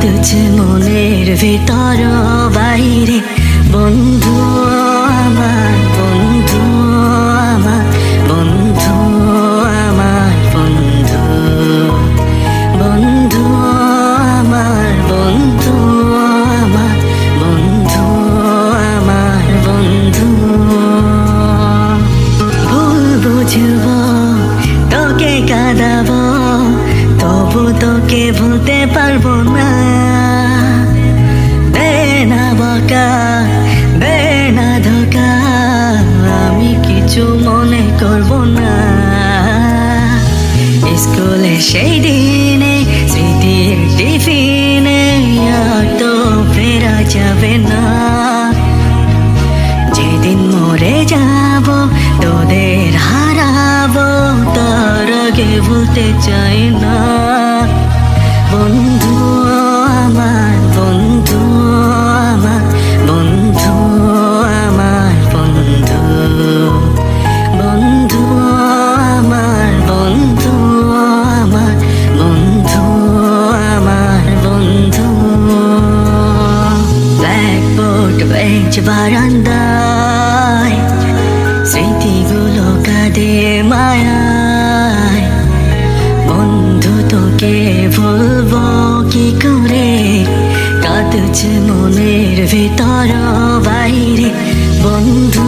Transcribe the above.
কাঁদছে মনের ভিতর বাইরে। বন্ধু আমার, বন্ধু আমার, বন্ধু আমার, বন্ধু, বন্ধু আমার, বন্ধু আমার, বন্ধু আমার, বন্ধু। ভুল বুঝব, তোকে কাঁদাবো, তবু তোকে ভুলতে পারবো না। দে না বকা, দে না ধোকা, আমি কিছু মনে করব না। স্কুলে সেই দিনে স্মৃতির টিফিনে আর তো ফেরা যাবে না। যেদিন মরে যাব তোদের হারাবো, তার আগে ভুলতে চাই না। বন্ধু আমার, বন্ধু আমার, বন্ধু আমার, বন্ধু, বন্ধু আমার, বন্ধু আমার, বন্ধু আমার, বন্ধু। ব্ল্যাকবোর্ড বেঞ্চ বারান্দায় স্মৃতিগুলো কাঁদে মায়ায়। বন্ধু তোকে ভুলবো কি করে, কাঁদছে মনের ভিতর বাইরে। বন্ধু